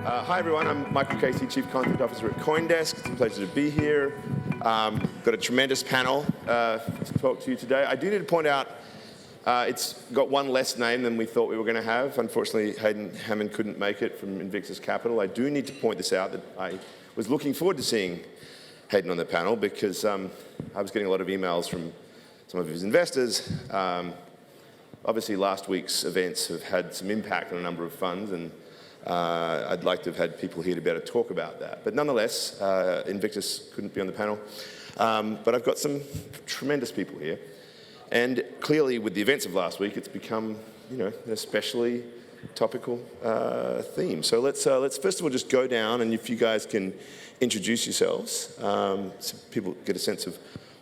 Hi everyone, I'm Michael Casey, Chief Content Officer at CoinDesk. It's a pleasure to be here. Got a tremendous panel to talk to you today. I do need to point out it's got one less name than we thought we were going to have. Unfortunately, Hayden Hammond couldn't make it from Invictus Capital. I do need to point this out that I was looking forward to seeing Hayden on the panel because I was getting a lot of emails from some of his investors. Obviously, last week's events have had some impact on a number of funds, and I'd like to have had people here to be able to talk about that. But nonetheless, Invictus couldn't be on the panel. But I've got some tremendous people here. And clearly, with the events of last week, it's become, an especially topical theme. So let's first of all just go down, and if you guys can introduce yourselves, so people get a sense of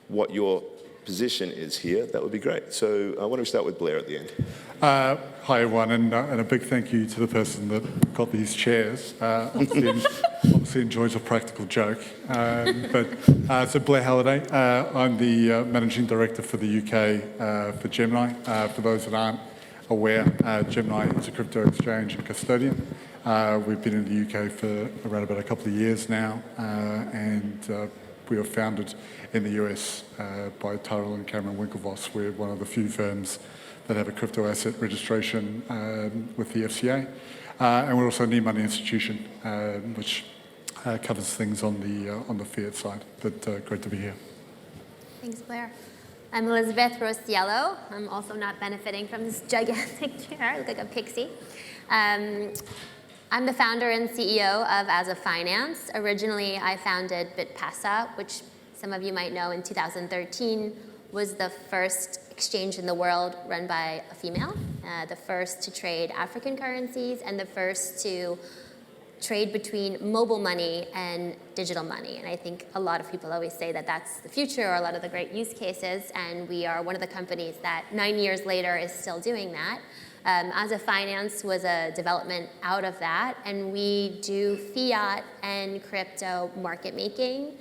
what your position is here, that would be great. So why don't we start with Blair at the end? Hi everyone, and a big thank you to the person that got these chairs. Obviously enjoys a practical joke. So Blair Halliday, I'm the Managing Director for the UK for Gemini. For those that aren't aware, Gemini is a crypto exchange and custodian. We've been in the UK for around about a couple of years now, and we were founded in the US by Tyrell and Cameron Winklevoss. We're one of the few firms that have a crypto asset registration with the FCA. And we're also an e-money institution, which covers things on the fiat side. But great to be here. Thanks, Blair. I'm Elizabeth Rosiello. I'm also not benefiting from this gigantic chair. I look like a pixie. I'm the founder and CEO of As a Finance. Originally, I founded BitPesa, which some of you might know in 2013 was the first exchange in the world run by a female, the first to trade African currencies, and the first to trade between mobile money and digital money. And I think a lot of people always say that that's the future, or a lot of the great use cases, and we are one of the companies that 9 years later is still doing that. As a Finance was a development out of that, and we do fiat and crypto market making,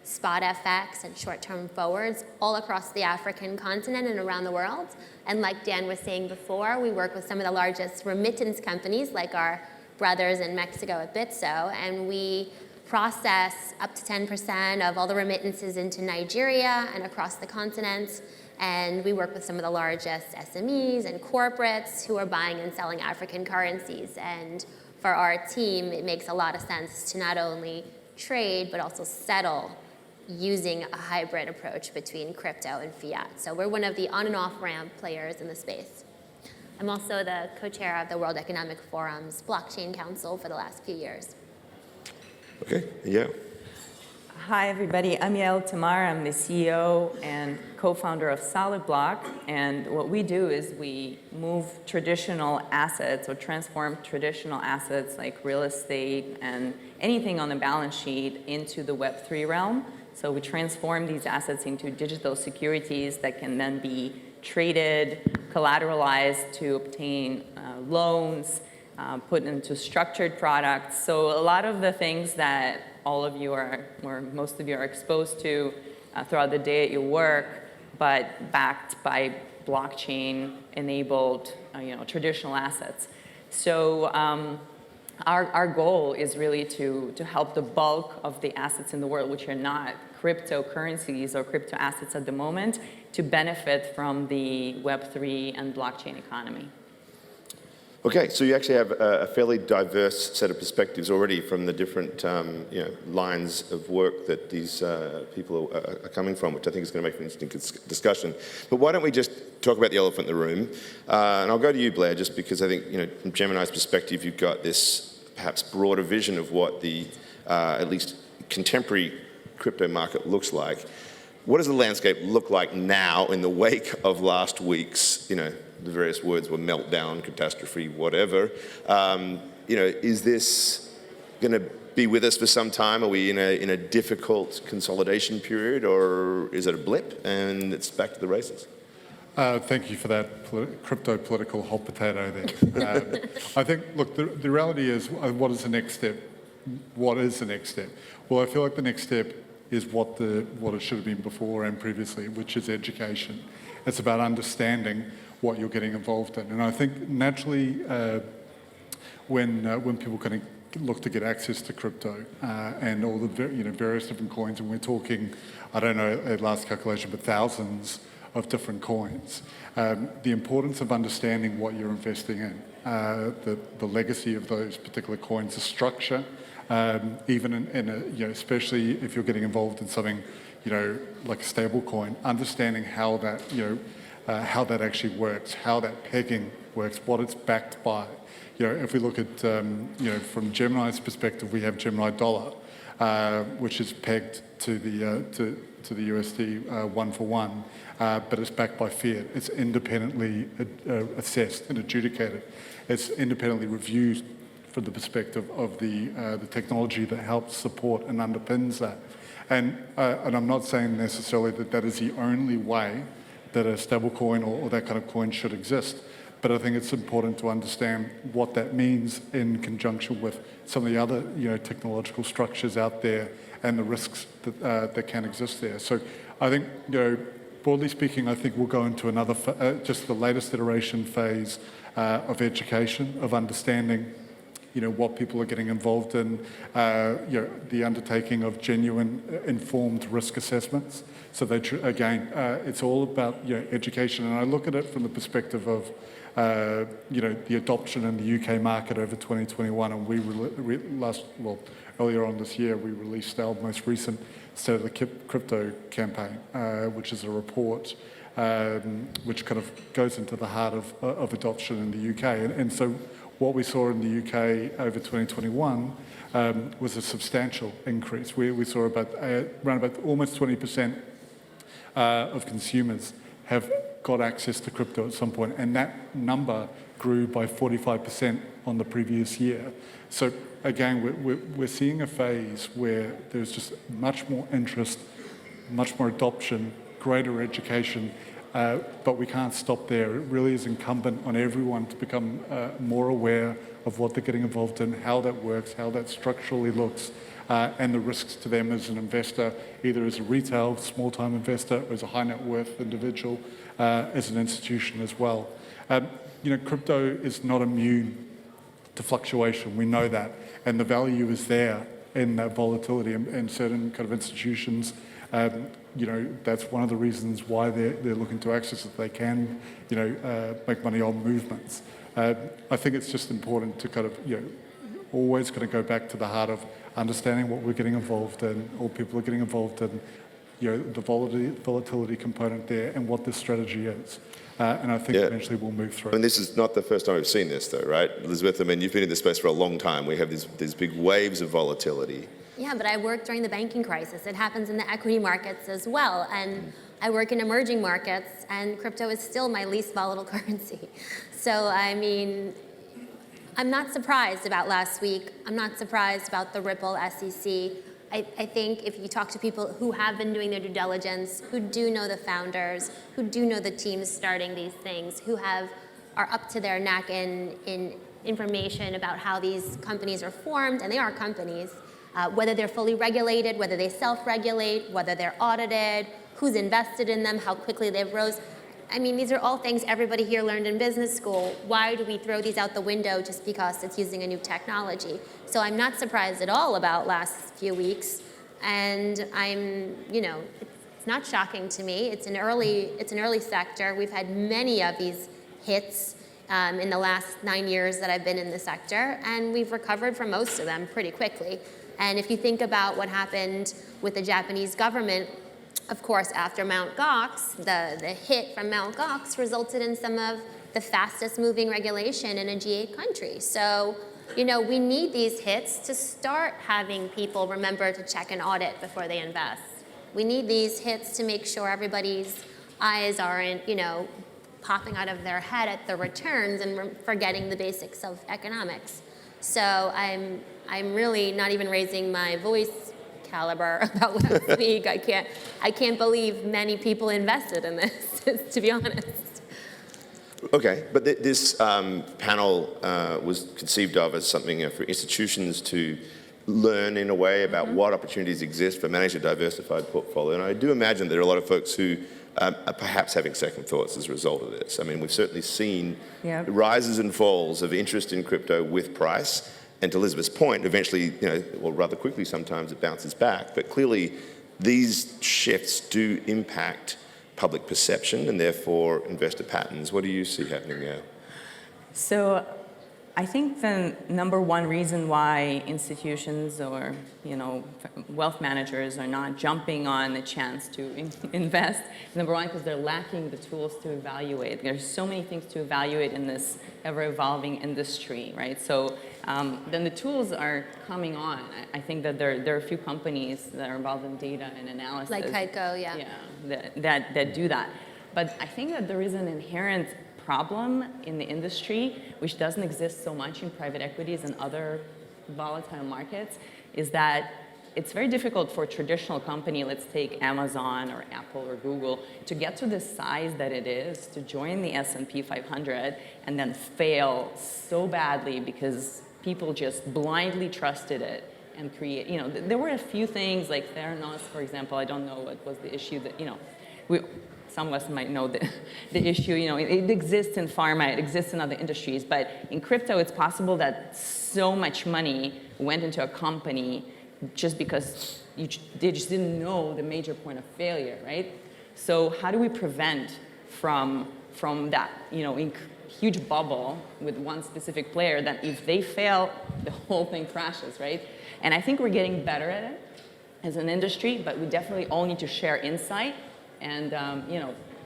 spot FX and short-term forwards all across the African continent and around the world. And like Dan was saying before, we work with some of the largest remittance companies like our brothers in Mexico at Bitso, and we process up to 10% of all the remittances into Nigeria and across the continent. And we work with some of the largest SMEs and corporates who are buying and selling African currencies. And for our team, it makes a lot of sense to not only trade, but also settle using a hybrid approach between crypto and fiat. So we're one of the on and off ramp players in the space. I'm also the co-chair of the World Economic Forum's Blockchain Council for the last few years. Okay, yeah. Hi, everybody. I'm Yael, Tamara. I'm the CEO and co-founder of SolidBlock. And what we do is we move traditional assets or transform traditional assets like real estate and anything on the balance sheet into the Web3 realm. So we transform these assets into digital securities that can then be traded, collateralized to obtain loans, put into structured products. So a lot of the things that all of you are, or most of you are exposed to throughout the day at your work, but backed by blockchain-enabled, traditional assets. So our goal is really to help the bulk of the assets in the world, which are not cryptocurrencies or crypto assets at the moment, to benefit from the Web3 and blockchain economy. Okay, so you actually have a fairly diverse set of perspectives already from the different lines of work that these people are coming from, which I think is going to make an interesting discussion. But why don't we just talk about the elephant in the room? And I'll go to you, Blair, just because I think, from Gemini's perspective, you've got this perhaps broader vision of what the at least contemporary crypto market looks like. What does the landscape look like now in the wake of last week's, the various words were meltdown, catastrophe, whatever. Is this going to be with us for some time? Are we in a difficult consolidation period, or is it a blip and it's back to the races? Thank you for that crypto political hot potato there. I think, look, the reality is, what is the next step? What is the next step? Well, I feel like the next step is what it should have been before and previously, which is education. It's about understanding what you're getting involved in. And I think naturally, when people look to get access to crypto and all the various different coins, and we're talking, I don't know at last calculation, but thousands of different coins. The importance of understanding what you're investing in, the legacy of those particular coins, the structure, even in a, especially if you're getting involved in something, like a stable coin, understanding how that, how that actually works, how that pegging works, what it's backed by. If we look at, from Gemini's perspective, we have Gemini dollar, which is pegged to the USD 1 for 1, but it's backed by fiat. It's independently assessed and adjudicated. It's independently reviewed from the perspective of the technology that helps support and underpins that. And I'm not saying necessarily that is the only way that a stable coin or that kind of coin should exist. But I think it's important to understand what that means in conjunction with some of the other, technological structures out there and the risks that can exist there. So I think, broadly speaking, I think we'll go into another, just the latest iteration phase of education, of understanding, what people are getting involved in, the undertaking of genuine informed risk assessments. So again, it's all about, education. And I look at it from the perspective of, the adoption in the UK market over 2021, and earlier on this year, we released our most recent State of the Crypto campaign, which is a report which kind of goes into the heart of adoption in the UK. And so what we saw in the UK over 2021 was a substantial increase. We saw around about almost 20% of consumers have got access to crypto at some point, and that number grew by 45% on the previous year. So again, we're seeing a phase where there's just much more interest, much more adoption, greater education, but we can't stop there. It really is incumbent on everyone to become more aware of what they're getting involved in, how that works, how that structurally looks, and the risks to them as an investor, either as a retail, small-time investor, or as a high-net worth individual, as an institution as well. Crypto is not immune to fluctuation. We know that, and the value is there in that volatility. And certain kind of institutions, that's one of the reasons why they're looking to access it. They can, make money on movements. I think it's just important to kind of, always kind of go back to the heart of understanding what we're getting involved in, or people are getting involved in, the volatility component there, and what this strategy is. And I think eventually we'll move through. And this is not the first time we've seen this, though, right, Elizabeth? I mean, you've been in this space for a long time. We have these big waves of volatility. Yeah, but I worked during the banking crisis. It happens in the equity markets as well. And I work in emerging markets, and crypto is still my least volatile currency. So, I mean, I'm not surprised about last week. I'm not surprised about the Ripple SEC. I think if you talk to people who have been doing their due diligence, who do know the founders, who do know the teams starting these things, who are up to their neck in information about how these companies are formed, and they are companies, whether they're fully regulated, whether they self-regulate, whether they're audited, who's invested in them, how quickly they've rose. I mean, these are all things everybody here learned in business school. Why do we throw these out the window just because it's using a new technology? So I'm not surprised at all about last few weeks. And it's not shocking to me. It's an early sector. We've had many of these hits in the last 9 years that I've been in the sector, and we've recovered from most of them pretty quickly. And if you think about what happened with the Japanese government, of course, after Mt. Gox, the hit from Mt. Gox resulted in some of the fastest moving regulation in a G8 country. So, we need these hits to start having people remember to check an audit before they invest. We need these hits to make sure everybody's eyes aren't, popping out of their head at the returns and forgetting the basics of economics. So I'm really not even raising my voice caliber about last week. I can't believe many people invested in this, to be honest. Okay, but this panel was conceived of as something for institutions to learn in a way about what opportunities exist for managing a diversified portfolio. And I do imagine there are a lot of folks who are perhaps having second thoughts as a result of this. I mean, we've certainly seen rises and falls of interest in crypto with price. And to Elizabeth's point, eventually, well, rather quickly sometimes it bounces back. But clearly, these shifts do impact public perception and therefore investor patterns. What do you see happening there? So I think the number one reason why institutions or wealth managers are not jumping on the chance to invest is number one because they're lacking the tools to evaluate. There's so many things to evaluate in this ever-evolving industry, right? So then the tools are coming on. I think that there are a few companies that are involved in data and analysis. Like Heiko, yeah. Yeah, that do that. But I think that there is an inherent problem in the industry, which doesn't exist so much in private equities and other volatile markets, is that it's very difficult for a traditional company, let's take Amazon or Apple or Google, to get to the size that it is, to join the S&P 500 and then fail so badly because people just blindly trusted it and create, there were a few things like Theranos, for example. I don't know what was the issue that, some of us might know the issue. It exists in pharma, it exists in other industries, but in crypto, it's possible that so much money went into a company just because they just didn't know the major point of failure, right? So how do we prevent from that, huge bubble with one specific player that if they fail, the whole thing crashes, right? And I think we're getting better at it as an industry, but we definitely all need to share insight. And,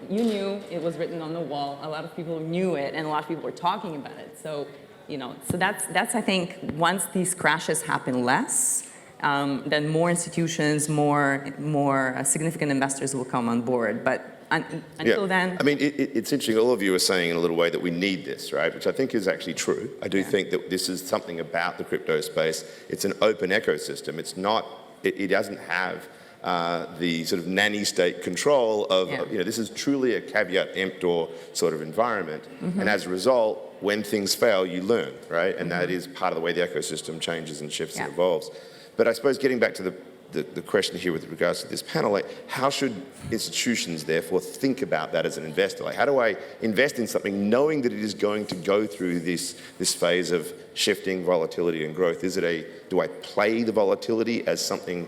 you knew it was written on the wall. A lot of people knew it, and a lot of people were talking about it. So, so that's I think, once these crashes happen less, then more institutions, more significant investors will come on board. But until then... I mean, it's interesting. All of you are saying in a little way that we need this, right? Which I think is actually true. I do think that this is something about the crypto space. It's an open ecosystem. It's not... It doesn't have... the sort of nanny state control of, this is truly a caveat emptor sort of environment. Mm-hmm. And as a result, when things fail, you learn, right? And that is part of the way the ecosystem changes and shifts and evolves. But I suppose getting back to the question here with regards to this panel, like how should institutions therefore think about that as an investor? Like how do I invest in something knowing that it is going to go through this phase of shifting volatility and growth? Do I play the volatility as something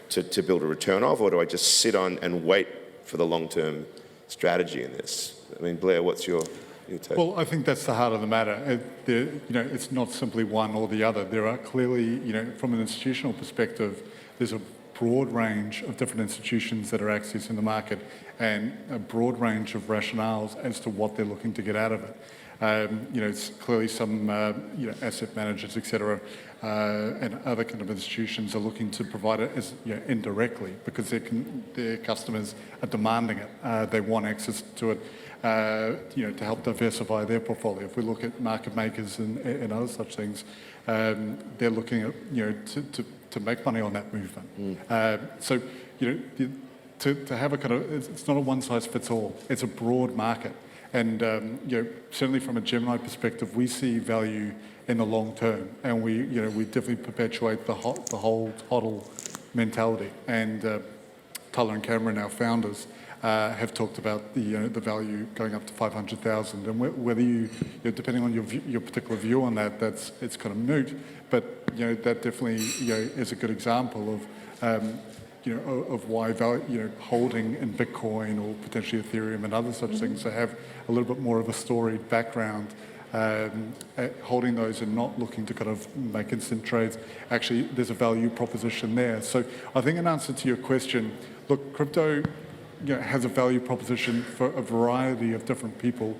to build a return of, or do I just sit on and wait for the long-term strategy in this? I mean, Blair, what's your take? Well, I think that's the heart of the matter. It's not simply one or the other. There are clearly, from an institutional perspective, there's a broad range of different institutions that are accessing the market and a broad range of rationales as to what they're looking to get out of it. It's clearly some asset managers, et cetera, and other kind of institutions are looking to provide it as indirectly because their customers are demanding it. They want access to it, to help diversify their portfolio. If we look at market makers and other such things, they're looking at to make money on that movement. So to have a kind of it's not a one size fits all. It's a broad market. And certainly from a Gemini perspective, we see value in the long term, and we definitely perpetuate the whole HODL mentality. And Tyler and Cameron, our founders, have talked about the value going up to 500,000, and whether depending on your particular view on that, it's kind of moot. But that definitely is a good example of. Of why value, holding in Bitcoin or potentially Ethereum and other such things that have a little bit more of a storied background, holding those and not looking to kind of make instant trades. Actually, there's a value proposition there. So I think in answer to your question, look, crypto has a value proposition for a variety of different people,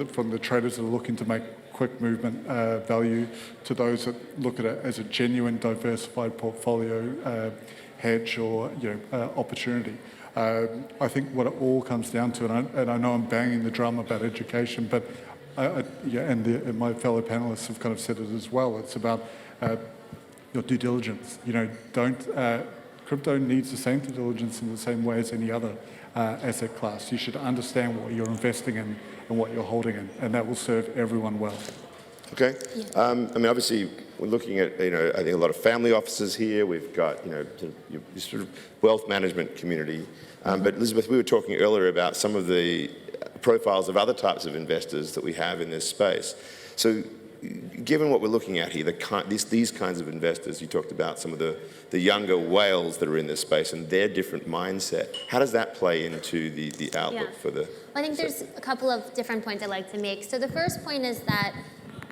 from the traders that are looking to make quick movement value to those that look at it as a genuine diversified portfolio hedge or opportunity. I think what it all comes down to, and I know I'm banging the drum about education, but and my fellow panelists have kind of said it as well. It's about your due diligence. Crypto needs the same due diligence in the same way as any other asset class. You should understand what you're investing in and what you're holding in, and that will serve everyone well. Okay. I mean, obviously, we're looking at, I think a lot of family offices here. We've got, sort of wealth management community. But Elizabeth, we were talking earlier about some of the profiles of other types of investors that we have in this space. So given what we're looking at here, these kinds of investors, you talked about some of the younger whales that are in this space and their different mindset. How does that play into the outlook for the... I think there's a couple of different points I'd like to make. So the first point is that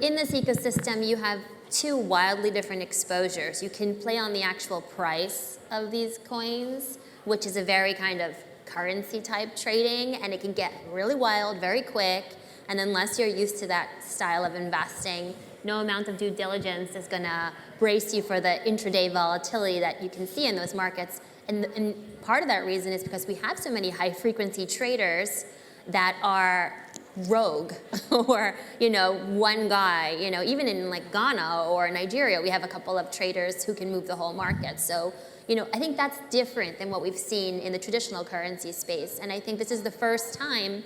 in this ecosystem, you have two wildly different exposures. You can play on the actual price of these coins, which is a very kind of currency type trading, and it can get really wild very quick. And unless you're used to that style of investing, no amount of due diligence is going to brace you for the intraday volatility that you can see in those markets. And part of that reason is because we have so many high frequency traders that are rogue or, one guy, even in like Ghana or Nigeria, we have a couple of traders who can move the whole market. So, I think that's different than what we've seen in the traditional currency space. And I think this is the first time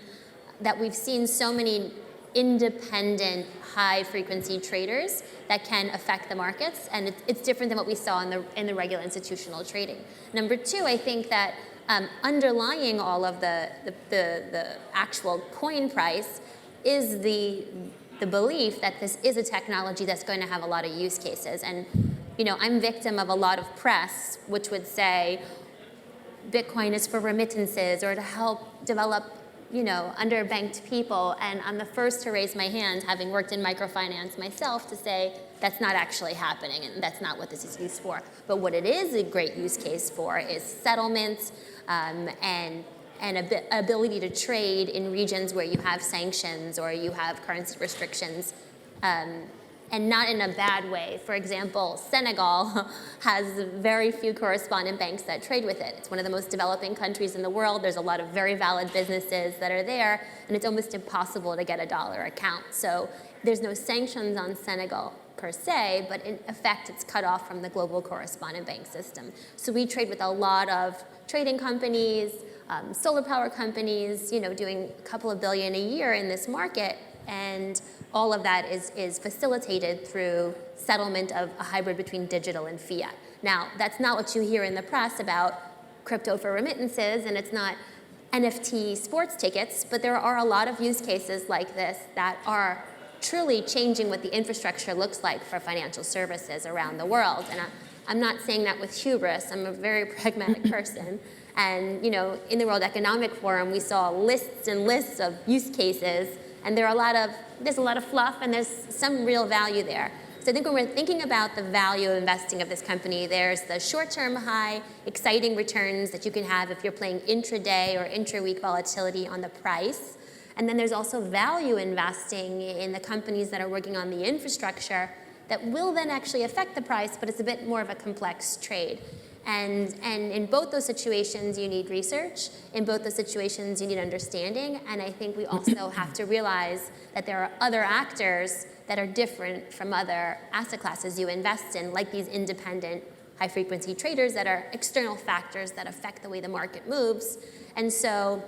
that we've seen so many independent, high-frequency traders that can affect the markets, and it's different than what we saw in the regular institutional trading. Number two, I think that underlying all of the actual coin price is the belief that this is a technology that's going to have a lot of use cases. And I'm victim of a lot of press which would say Bitcoin is for remittances or to help develop underbanked people, and I'm the first to raise my hand, having worked in microfinance myself, to say that's not actually happening and that's not what this is used for. But what it is a great use case for is settlements and ability to trade in regions where you have sanctions or you have currency restrictions, and not in a bad way. For example, Senegal has very few correspondent banks that trade with it. It's one of the most developing countries in the world. There's a lot of very valid businesses that are there, and it's almost impossible to get a dollar account. So there's no sanctions on Senegal per se, but in effect, it's cut off from the global correspondent bank system. So we trade with a lot of trading companies, solar power companies, doing a couple of billion a year in this market, and all of that is facilitated through settlement of a hybrid between digital and fiat. Now, that's not what you hear in the press about crypto for remittances, and it's not NFT sports tickets, but there are a lot of use cases like this that are truly changing what the infrastructure looks like for financial services around the world. And I'm not saying that with hubris. I'm a very pragmatic person. And in the World Economic Forum, we saw lists and lists of use cases, and there's a lot of fluff, and there's some real value there. So I think when we're thinking about the value of investing of this company, there's the short-term high, exciting returns that you can have if you're playing intraday or intra-week volatility on the price. And then there's also value investing in the companies that are working on the infrastructure that will then actually affect the price, but it's a bit more of a complex trade. And in both those situations, you need research. In both those situations, you need understanding. And I think we also have to realize that there are other actors that are different from other asset classes you invest in, like these independent high-frequency traders that are external factors that affect the way the market moves. And so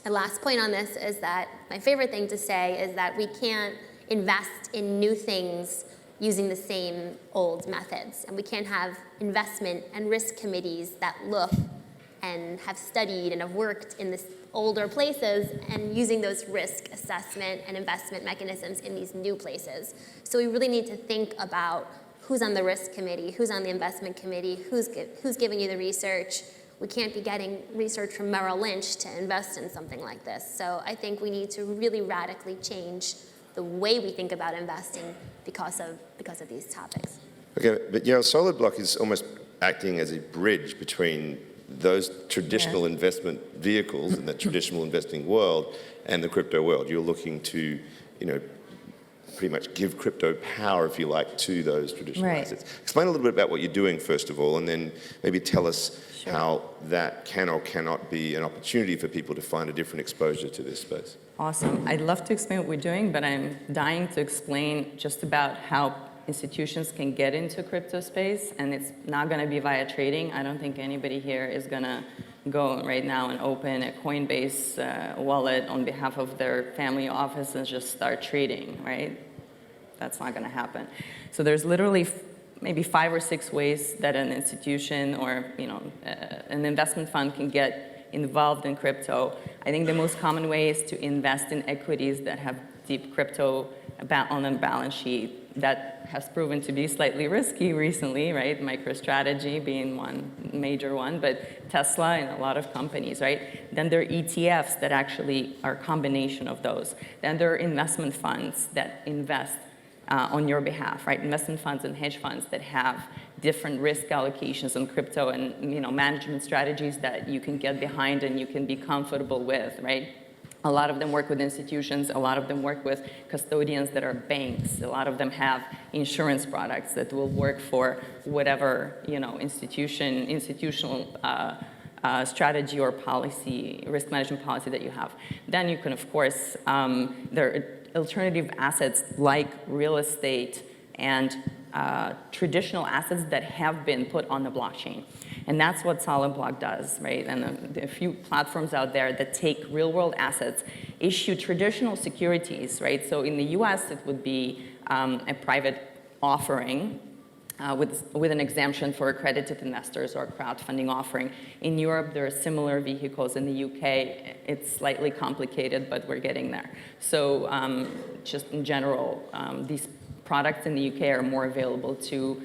the last point on this is that my favorite thing to say is that we can't invest in new things using the same old methods. And we can't have investment and risk committees that look and have studied and have worked in this older places and using those risk assessment and investment mechanisms in these new places. So we really need to think about who's on the risk committee, who's on the investment committee, who's giving you the research. We can't be getting research from Merrill Lynch to invest in something like this. So I think we need to really radically change the way we think about investing because of these topics. Okay, but SolidBlock is almost acting as a bridge between those traditional investment vehicles in the traditional investing world and the crypto world. You're looking to, pretty much give crypto power, if you like, to those traditional assets. Explain a little bit about what you're doing, first of all, and then maybe tell us how that can or cannot be an opportunity for people to find a different exposure to this space. Awesome. I'd love to explain what we're doing, but I'm dying to explain just about how institutions can get into crypto space, and it's not going to be via trading. I don't think anybody here is going to go right now and open a Coinbase wallet on behalf of their family office and just start trading, right? That's not going to happen. So there's literally maybe 5 or 6 ways that an institution or an investment fund can get involved in crypto. I think the most common way is to invest in equities that have deep crypto on a balance sheet that has proven to be slightly risky recently, right? MicroStrategy being one major one, but Tesla and a lot of companies, right? Then there are ETFs that actually are a combination of those. Then there are investment funds that invest on your behalf, right? Investment funds and hedge funds that have different risk allocations on crypto and management strategies that you can get behind and you can be comfortable with, right? A lot of them work with institutions. A lot of them work with custodians that are banks. A lot of them have insurance products that will work for whatever institutional strategy or policy, risk management policy that you have. Then you can, of course, there are alternative assets like real estate and traditional assets that have been put on the blockchain. And that's what SolidBlock does, right? And there are a few platforms out there that take real-world assets, issue traditional securities, right? So in the US, it would be a private offering with an exemption for accredited investors or a crowdfunding offering. In Europe, there are similar vehicles. In the UK, it's slightly complicated, but we're getting there. So just in general, these products in the UK are more available to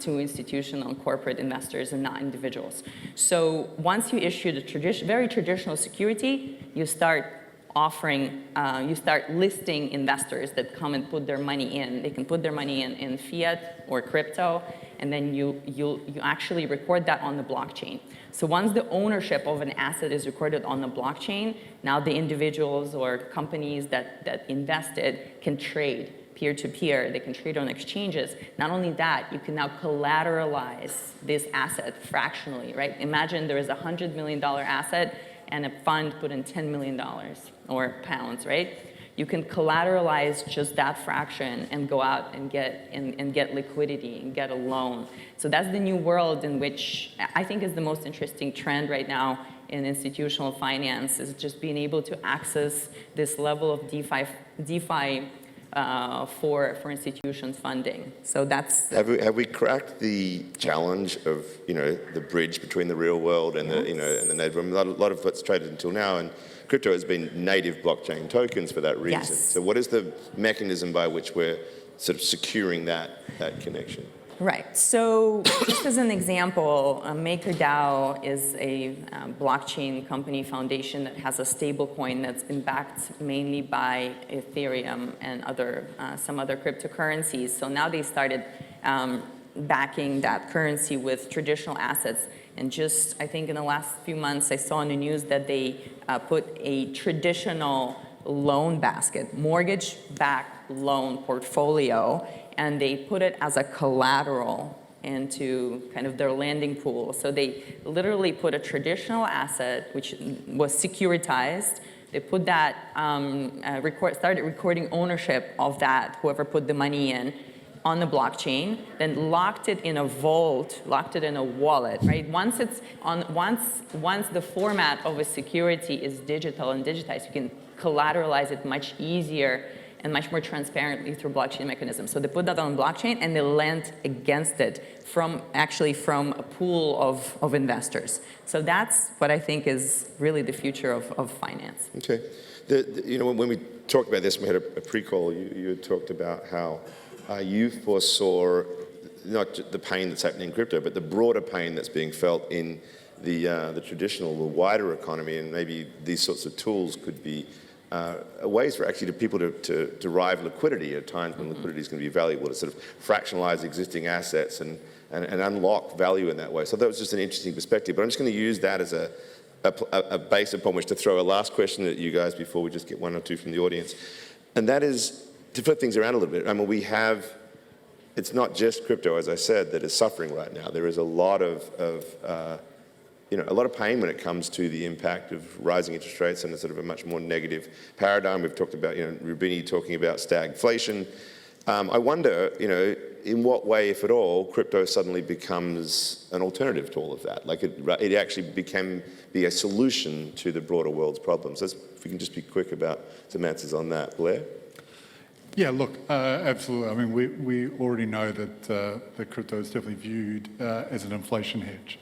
institutional and corporate investors and not individuals. So once you issue the very traditional security, you start offering, you start listing investors that come and put their money in. They can put their money in fiat or crypto, and then you actually record that on the blockchain. So once the ownership of an asset is recorded on the blockchain, now the individuals or companies that invested can trade peer-to-peer. They can trade on exchanges. Not only that, you can now collateralize this asset fractionally, right? Imagine there is a $100 million asset and a fund put in $10 million or pounds, right? You can collateralize just that fraction and go out and get liquidity and get a loan. So that's the new world in which I think is the most interesting trend right now in institutional finance, is just being able to access this level of DeFi for institutions funding. So that's have we cracked the challenge of the bridge between the real world and the and the native? A lot of what's traded until now, and crypto has been native blockchain tokens for that reason. Yes. So what is the mechanism by which we're sort of securing that connection? Right. So just as an example, MakerDAO is a blockchain company foundation that has a stable coin that's been backed mainly by Ethereum and some other cryptocurrencies. So now they started backing that currency with traditional assets. And just, I think in the last few months, I saw in the news that they put a traditional loan basket, mortgage-backed loan portfolio, and they put it as a collateral into kind of their lending pool. So they literally put a traditional asset, which was securitized. They put that, started recording ownership of that, whoever put the money in, on the blockchain, then locked it in a vault, locked it in a wallet, right? Once the format of a security is digital and digitized, you can collateralize it much easier and much more transparently through blockchain mechanisms. So they put that on blockchain and they lent against it from a pool of investors. So that's what I think is really the future of finance. Okay. When we talked about this, we had a pre-call, you had talked about how you foresaw not the pain that's happening in crypto, but the broader pain that's being felt in the traditional, the wider economy, and maybe these sorts of tools could be ways for actually people to derive liquidity at times when liquidity is going to be valuable, to sort of fractionalize existing assets and unlock value in that way. So that was just an interesting perspective. But I'm just going to use that as a base upon which to throw a last question at you guys before we just get one or two from the audience. And that is to flip things around a little bit. I mean, it's not just crypto, as I said, that is suffering right now. There is a lot of pain when it comes to the impact of rising interest rates and a sort of a much more negative paradigm. We've talked about, Rubini talking about stagflation. I wonder, in what way, if at all, crypto suddenly becomes an alternative to all of that. Like it actually be a solution to the broader world's problems. If we can just be quick about some answers on that. Blair? Yeah, look, absolutely. I mean, we already know that crypto is definitely viewed as an inflation hedge.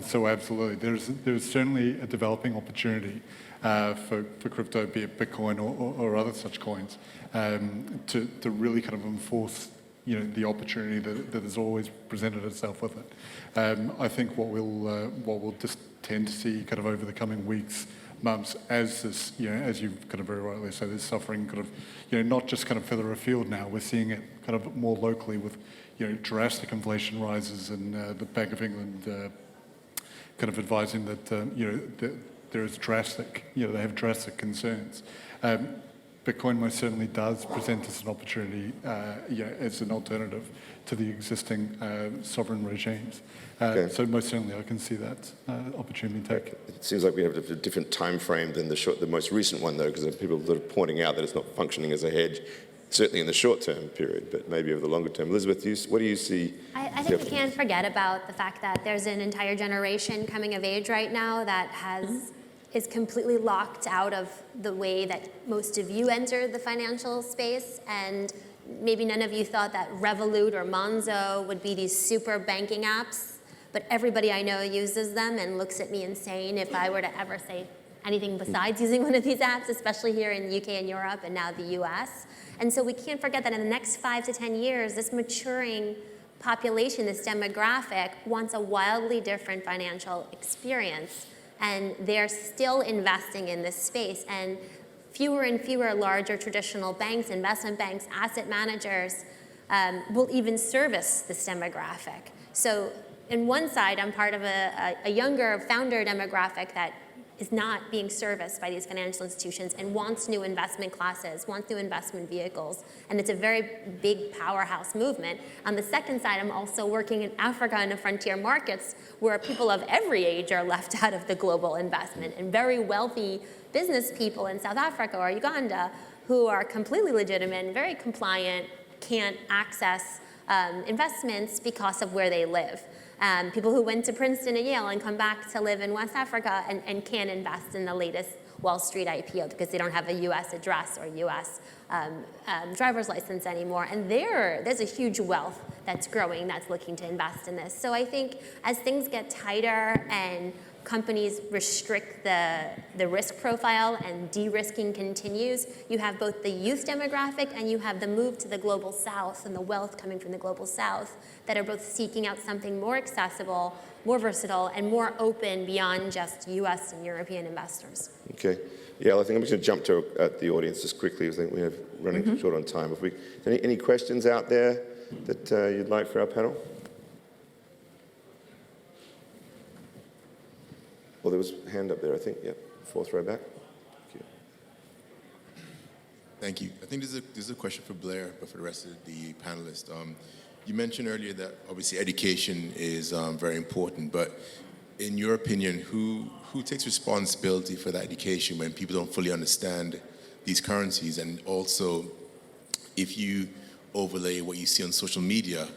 So absolutely, there's certainly a developing opportunity. for crypto, be it Bitcoin or other such coins, to really kind of enforce the opportunity that has always presented itself with it. I think what we'll just tend to see kind of over the coming weeks, months, as this, as you kind of very rightly say, this suffering kind of, not just kind of further afield now, we're seeing it kind of more locally with, drastic inflation rises, and the Bank of England kind of advising that, that there is drastic, they have drastic concerns. Bitcoin most certainly does present us an opportunity, as an alternative to the existing sovereign regimes. So most certainly I can see that opportunity taken. It seems like we have a different time frame than the most recent one, though, because people are pointing out that it's not functioning as a hedge, certainly in the short-term period, but maybe over the longer term. Elizabeth, what do you see? I think we can't forget about the fact that there's an entire generation coming of age right now that is completely locked out of the way that most of you entered the financial space, and maybe none of you thought that Revolut or Monzo would be these super banking apps, but everybody I know uses them and looks at me insane if I were to ever say anything besides using one of these apps, especially here in the UK and Europe and now the US. And so we can't forget that in the next 5 to 10 years, this maturing population, this demographic, wants a wildly different financial experience. And they're still investing in this space. And fewer and fewer larger traditional banks, investment banks, asset managers will even service this demographic. So in one side, I'm part of a younger founder demographic that is not being serviced by these financial institutions and wants new investment classes, wants new investment vehicles. And it's a very big powerhouse movement. On the second side, I'm also working in Africa and in frontier markets where people of every age are left out of the global investment, and very wealthy business people in South Africa or Uganda who are completely legitimate and very compliant can't access investments because of where they live. People who went to Princeton and Yale and come back to live in West Africa and can't invest in the latest Wall Street IPO because they don't have a US address or US driver's license anymore. And there's a huge wealth that's growing that's looking to invest in this. So I think as things get tighter and companies restrict the risk profile and de-risking continues, you have both the youth demographic and you have the move to the global south and the wealth coming from the global south that are both seeking out something more accessible, more versatile, and more open beyond just US and European investors. Okay. Yeah, I think I'm just going to jump to the audience just quickly. I think we have running short on time. Any questions out there that you'd like for our panel? Well, there was a hand up there, I think. Yep, fourth row back. Thank you. I think this is a question for Blair, but for the rest of the panelists. You mentioned earlier that obviously education is very important, but in your opinion, who takes responsibility for that education when people don't fully understand these currencies? And also, if you overlay what you see on social media,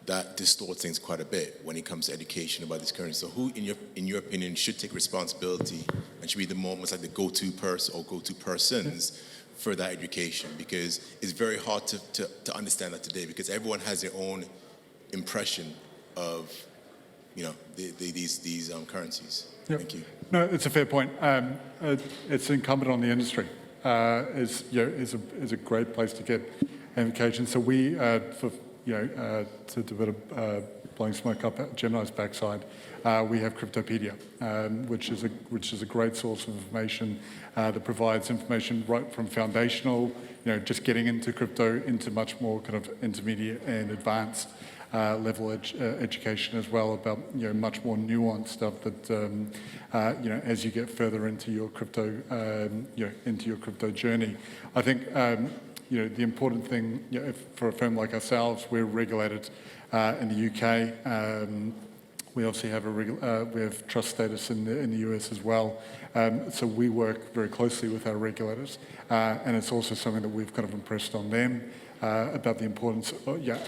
that distorts things quite a bit when it comes to education about these currencies. So who, in your opinion, should take responsibility and should be the almost like the go-to person or go-to persons for that education? Because it's very hard to understand that today, because everyone has their own impression of these currencies. Yep. Thank you. No, it's a fair point. It's incumbent on the industry. Is a great place to get education. So we to do a bit of blowing smoke up Gemini's backside, we have Cryptopedia, which is a great source of information that provides information right from foundational, just getting into crypto, into much more kind of intermediate and advanced level education as well, about much more nuanced stuff that as you get further into your crypto journey. I think the important thing for a firm like ourselves, we're regulated in the UK. We obviously have we have trust status in the US as well. So we work very closely with our regulators, and it's also something that we've kind of impressed on them. about the importance,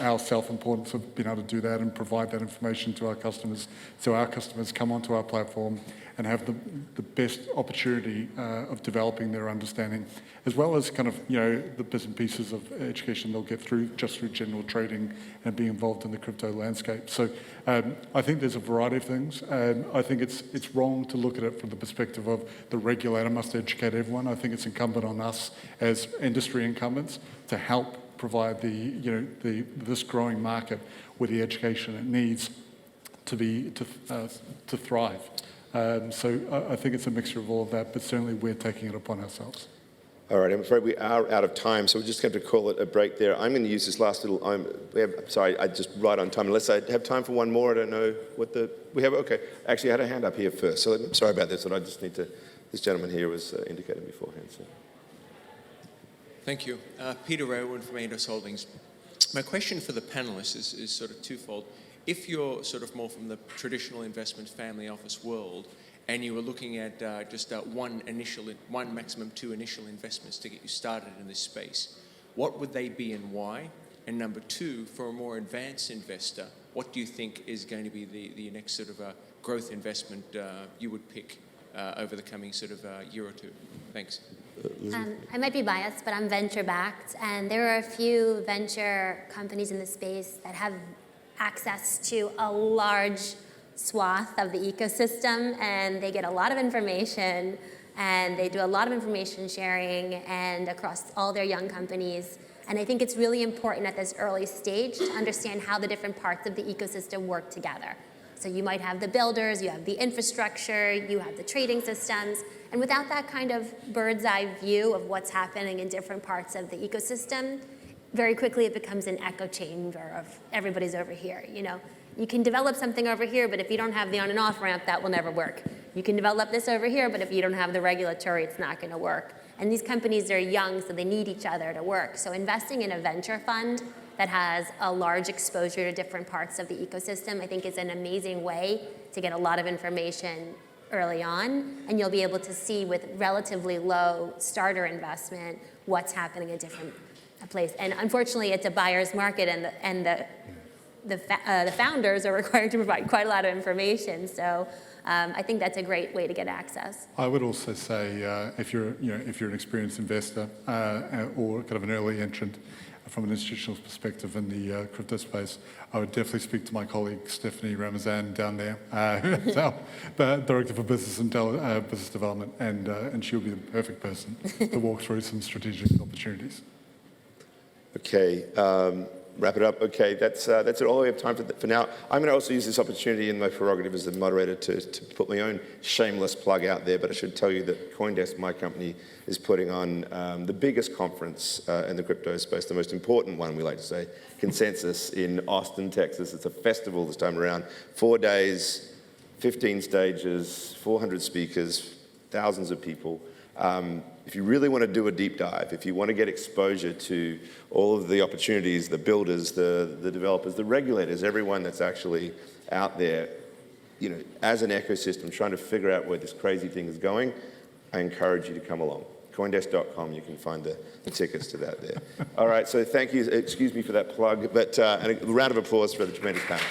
our self-importance of being able to do that and provide that information to our customers, so our customers come onto our platform and have the best opportunity of developing their understanding, as well as kind of, the bits and pieces of education they'll get through general trading and being involved in the crypto landscape. So I think there's a variety of things. I think it's wrong to look at it from the perspective of the regulator must educate everyone. I think it's incumbent on us as industry incumbents to help provide this growing market with the education it needs to thrive. So I think it's a mixture of all of that, but certainly we're taking it upon ourselves. All right, I'm afraid we are out of time, so we're just going to call it a break there. I'm going to use this last little, sorry, I just right on time. Unless I have time for one more, I don't know what we have, okay. Actually, I had a hand up here first, so I'm sorry about this, but I just need to, this gentleman here was indicated beforehand. So. Thank you. Peter Rayward from Ados Holdings. My question for the panelists is sort of twofold. If you're sort of more from the traditional investment family office world, and you were looking at one maximum two initial investments to get you started in this space, what would they be and why? And number two, for a more advanced investor, what do you think is going to be the next sort of growth investment you would pick over the coming sort of year or two? Thanks. I might be biased, but I'm venture-backed, and there are a few venture companies in the space that have access to a large swath of the ecosystem, and they get a lot of information, and they do a lot of information sharing and across all their young companies. And I think it's really important at this early stage to understand how the different parts of the ecosystem work together. So you might have the builders, you have the infrastructure, you have the trading systems, and without that kind of bird's eye view of what's happening in different parts of the ecosystem, very quickly it becomes an echo chamber of everybody's over here. You can develop something over here, but if you don't have the on and off ramp, that will never work. You can develop this over here, but if you don't have the regulatory, it's not going to work. And these companies are young, so they need each other to work. So investing in a venture fund that has a large exposure to different parts of the ecosystem, I think is an amazing way to get a lot of information early on, and you'll be able to see with relatively low starter investment what's happening at different places. And unfortunately, it's a buyer's market, and the founders are required to provide quite a lot of information. So I think that's a great way to get access. I would also say if you're an experienced investor or kind of an early entrant from an institutional perspective in the crypto space, I would definitely speak to my colleague Stephanie Ramazan down there, Director for Business and Business Development, and she'll be the perfect person to walk through some strategic opportunities. Okay, wrap it up. Okay, that's it. All we have time for now. I'm going to also use this opportunity in my prerogative as the moderator to put my own shameless plug out there, but I should tell you that CoinDesk, my company, is putting on the biggest conference in the crypto space, the most important one, we like to say, Consensus, in Austin, Texas. It's a festival this time around. 4 days, 15 stages, 400 speakers, thousands of people. If you really want to do a deep dive, if you want to get exposure to all of the opportunities, the builders, the developers, the regulators, everyone that's actually out there, as an ecosystem trying to figure out where this crazy thing is going, I encourage you to come along. CoinDesk.com, you can find the tickets to that there. All right, so thank you. Excuse me for that plug, but and a round of applause for the tremendous panel.